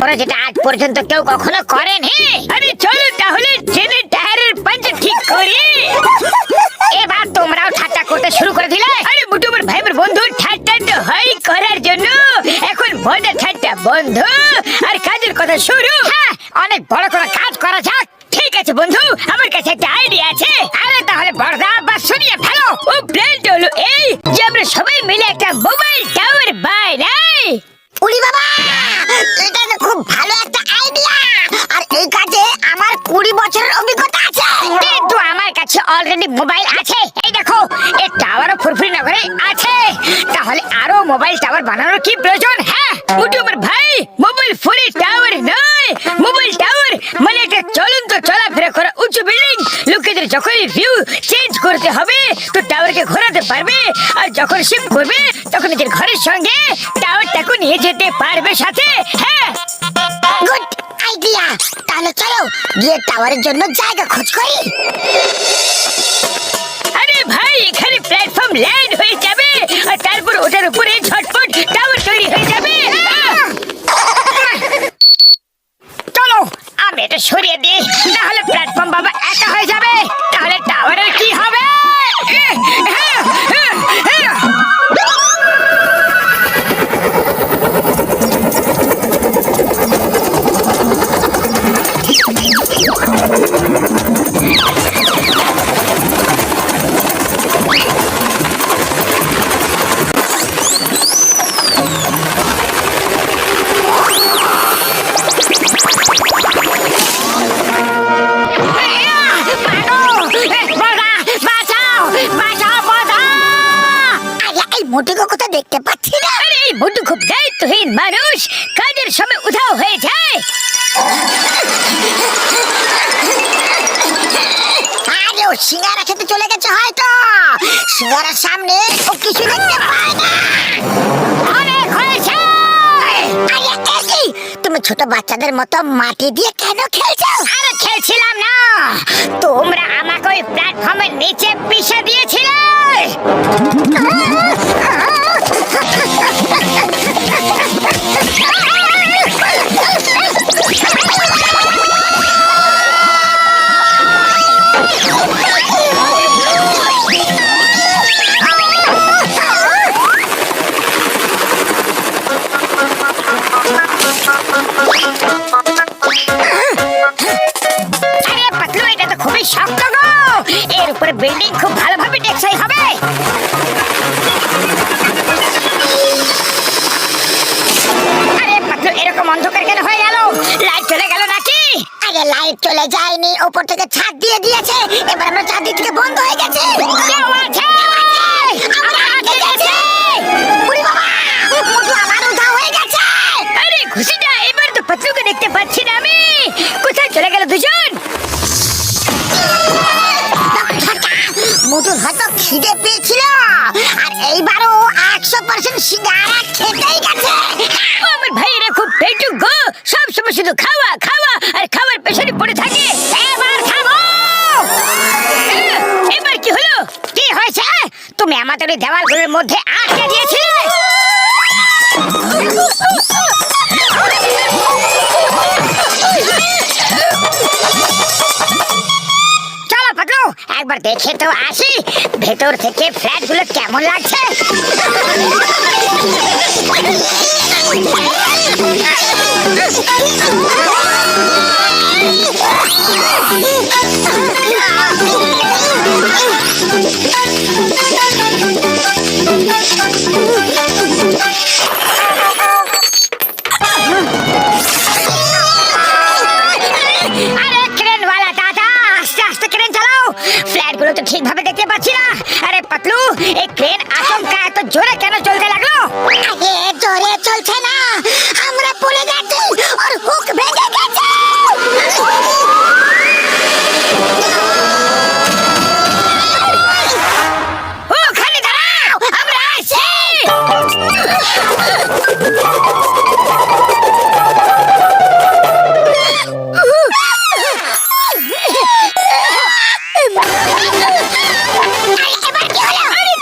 করে যেটা আজ পর্যন্ত কেউ কখনো করেনি। আরে চলো তাহলে ট্রেনের টায়ারের পাঞ্চার ঠিক করি। এবার তোমরাও ঠাট্টা করতে শুরু করে দিলে। আরে মুটুমের ভাইয়ের বন্ধু ঠাট্টা তো হয় করার জন্য, এখন মজা ঠাট্টা বন্ধ আর কাজের কথা শুরু। হ্যাঁ, অনেক বড় কোনো কাজ করা যাক। ঠিক আছে বন্ধু, আমার কাছে একটা আইডিয়া আছে। আরে তাহলে বড়দা বা শুনিয়ে ফেলো। ও প্ল্যানটা হলো এই যে আমরা সবাই মিলে একটা মোবাইল টাওয়ার বানাই। উড়ি বাবা, এটা তো খুব ভালো একটা আইডিয়া। আর এই কাজে আমার 20 বছরের অভিজ্ঞতা আছে। কিন্তু আমার কাছে অলরেডি মোবাইল আছে। এই দেখো, এই টাওয়ারও ফুরফুরি নগরে আছে। তাহলে আরো মোবাইল টাওয়ার বানানোর কি প্রয়োজন? হ্যাঁ মুটুমের ভাই, মোবাইল ফোনে টাওয়ার নয়, মোবাইল টাওয়ার মানে একটা চলন্ত চলাফেরা করা উঁচু বিল্ডিং। লোকেদের যখনই ভিউ চেঞ্জ করতে হবে তো টাওয়ারকে ঘোরাতে পারবে, আর যখন শিফট করবে তখন নিজের ঘরের সঙ্গে টাওয়ারটাকে নিয়ে যেতে পারবে সাথে। হ্যাঁ, গুড আইডিয়া। তাহলে চলো গিয়ে টাওয়ারের জন্য জায়গা খোঁজ করি। আরে ভাই, এখানে প্ল্যাটফর্ম ল্যান্ড হয়ে যাবে আর তারপর ওটার উপরে ঝটপট টাওয়ার তৈরি হয়ে যাবে। চলো আমি এটা সরিয়ে দিই, তাহলে প্ল্যাটফর্ম বাবা একা হয়ে যাবে। তাহলে টাওয়ারের কি হবে? মোটুকে কোথাও দেখতে পাচ্ছি না। আরে এই মোটু খুব দায়িত্বহীন মানুষ, কাজের সময় উধাও হয়ে যায়। আরে ও সিঙ্গারা খেতে চলে গেছে হয়তো। সিঙ্গারার সামনে ও কিছু দেখতে পায় না। অনেক হয়েছে। আরে একি, তুমি ছোট বাচ্চাদের মতো মাটি দিয়ে কেন খেলছো? আরে খেলছিলাম না, তোমরা আমাকে ওই প্ল্যাটফর্মের নিচে পিষে দিয়েছিলে। শক্ত গো, এর উপরে বিল্ডিং খুব ভালোভাবে টেকসই হবে। আরে পাতলু, এরকম অন্ধকার কেন হয়ে গেল? লাইট চলে গেল নাকি? আরে লাইট চলে যায়নি, উপর থেকে ছাদ দিয়ে দিয়েছে। এবার আমরা চারদিক থেকে বন্ধ হয়ে গেছে। কেউ আছে? আমরা আটকে গেছি। উড়ি বাবা, মোটু আমার উধাও হয়ে গেছে। আরে খুশিটা, এবার তো পাতলুকে দেখতে পাচ্ছি না আমি। কোথায় চলে গেল দুজন? মোটুর হয়তো খিদে পেয়েছিল, আর এইবারও 100% সিঙ্গারা খেতেই গেছে। আমার ভাইয়েরা খুব পেটুক গো, সব সময় শুধু খাওয়া খাওয়া আর খাওয়ার পেছনে পড়ে থাকে। এবার খাবো। এবার কি হলো? কি হয়েছে? তুমি আমাদের ওই দেওয়ালগুলোর মধ্যে আটকে দিয়েছিলে। চলো পাতলু, একবার দেখে তো আসি ভেতর থেকে ফ্ল্যাটগুলো কেমন লাগছে। আরে ক্রেনওয়ালা দাদা, আস্তে আস্তে ক্রেন চালাও। ফ্ল্যাটগুলো তো ঠিকভাবে দেখতে পাচ্ছি না। আরে পাতলু, এই ক্রেন আচমকা এত জোরে কেন চলতে লাগলো? আরে জোরে চলছে না, আমরা পড়ে গেছি, ওর হুক ভেঙে গেছে। ওখানে দাঁড়াও, আমরা আসছি।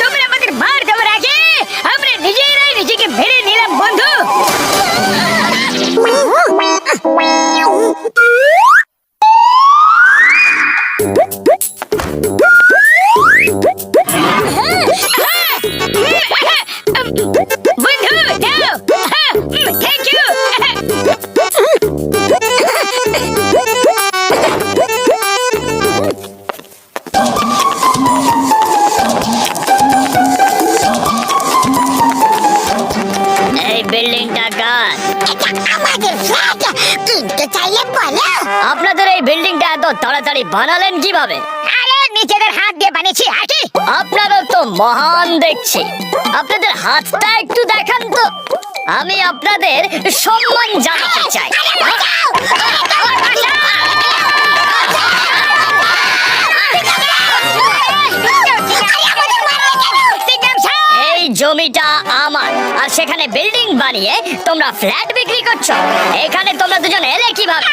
তোমরা আমাদের মার দেওয়ার আগে আমরা নিজেরাই নিজেকে মেরে নিলাম বন্ধু। বিল্ডিংটা কার? এটা আমাদের ফ্ল্যাট। কিনতে চাইলে বলো। আপনাদের এই বিল্ডিংটা এত তাড়াতাড়ি বানালেন কিভাবে? আরে নিজেদের হাত দিয়ে বানিয়েছি আগে। আপনারও তো মহান দেখছি। আপনাদের হাতটা একটু দেখান তো, আমি আপনাদের সম্মান জানাতে চাই। এই জমিটা আমার, আর সেখানে বিল্ডিং বানিয়ে তোমরা ফ্ল্যাট বিক্রি করছো। এখানে তোমরা দুজন এলে কিভাবে?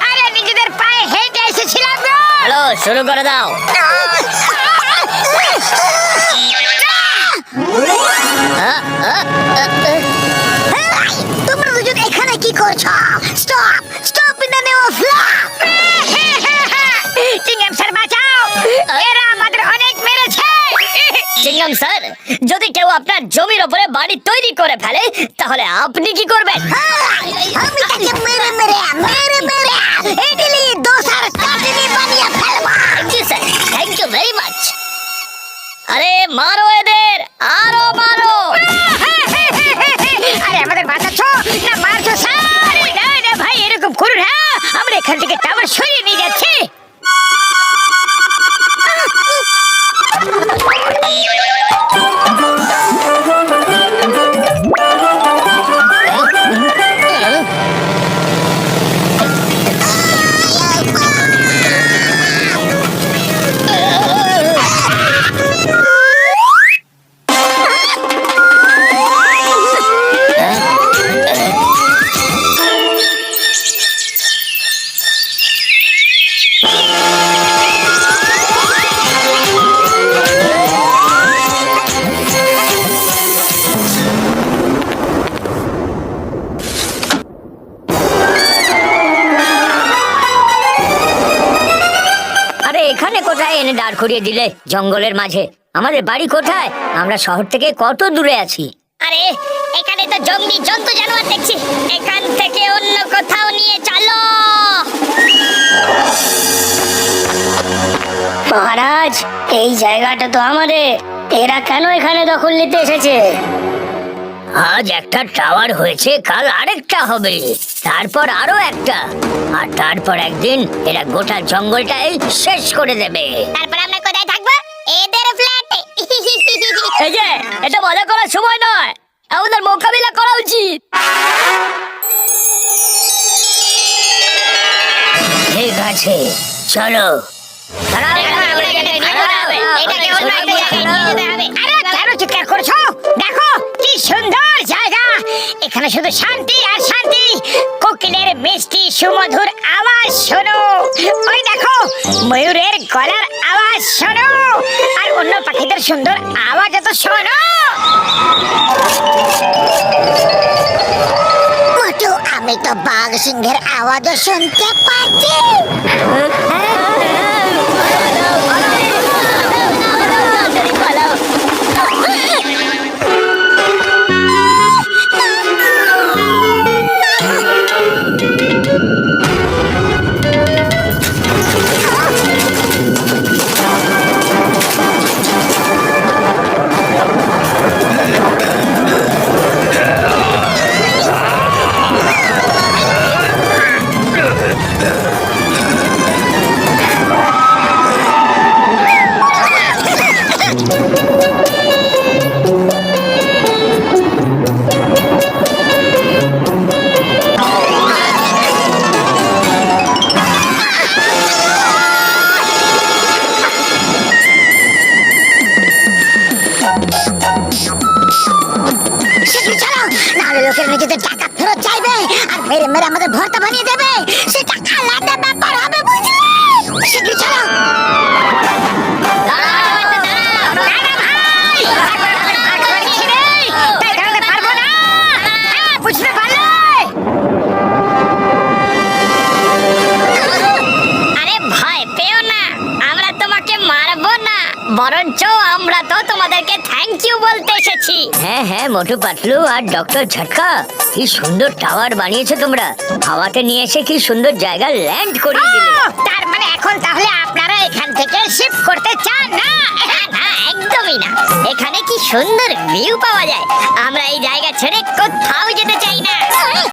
আরে নিজেদের পায়ে হেঁটে এসেছিলাম গো। হ্যালো, শুরু করে দাও। তোমরা দুজন এখানে কি করছো? Stop stop in the name of law. চিংগাম স্যার বাঁচাও, এরা আমাদের অনেক মেরেছে। চিংগাম স্যার, যদি কেউ আপনার জমির উপরে বাড়ি তৈরি করে ফেলে তাহলে আপনি কি করবেন? আমি তাকে মেরে মেরে ইডলি দোসার চাটনি বানিয়ে ফেলবো। Thank you very much. আরে মারো এদের, আরো মারো। আরে আমাদের বাঁচাচ্ছ না মারছো স্যার? না না ভাই, এরকম করুন না, আমরা এখান থেকে টাওয়ার সরিয়ে নিয়ে যাচ্ছি। এখানে কোথায় এনে দাঁড় করিয়ে দিলে? জঙ্গলের মাঝে। আমাদের বাড়ি কোথায়? আমরা শহর থেকে কত দূরে আছি? আরে এখানে তো জঙ্গলি জন্তু জানোয়ার দেখছি। এখান থেকে অন্য কোথাও নিয়ে চলো। মহারাজ, এই জায়গাটা তো আমাদের। এরা কেন এখানে দখল নিতে এসেছে? আজ একটা টাওয়ার হয়েছে, কাল আরেকটা হবে, তারপর আরো একটা, আর তারপর একদিন এরা গোটা জঙ্গলটাই শেষ করে দেবে। তারপর আমরা কোথায় থাকবো? এদের ফ্ল্যাটে। এই যে, এটা মজা করার সময় নয়, আমাদের মোকাবিলা করা উচিত। ঠিক আছে, চলো। দেখো কি সুন্দর জায়গা। এখানে শুধু শান্তি আর শান্তি। কোকিলের মিষ্টি সুমধুর আওয়াজ শোনো, ওই দেখো ময়ূরের গলার আওয়াজ শোনো, আর অন্য পাখিদের সুন্দর আওয়াজ তো শোনো। মোটু, আমি তো বাঘ সিংহের আওয়াজও শুনতে পাচ্ছি। লোকের নিজেদের টাকা ফেরত চাইবে আর মেরে মেরে আমাদের ভর্তা বানিয়ে দেবে। সেটা আলাদা ব্যাপার হবে, বুঝলে? শীঘ্র চলো। বুঝতে পারলে? আরে ভয় পেও না, আমরা তোমাকে মারবো না, বরঞ্চ আমরা তো তোমাদেরকে থ্যাংক ইউ বলতে এসেছি। হ্যাঁ হ্যাঁ মোটু পাতলু আর ডক্টর ঝটকা, কি সুন্দর টাওয়ার বানিয়েছো তোমরা। হাওয়াতে নিয়ে এসে কি সুন্দর জায়গা ল্যান্ড করিয়ে দিলে। তার মানে এখন তাহলে আপনারা এখান থেকে শিফট করতে চান না? না, একদমই না। এখানে কি সুন্দর ভিউ পাওয়া যায়। আমরা এই জায়গা ছেড়ে কোথাও যেতে চাই না।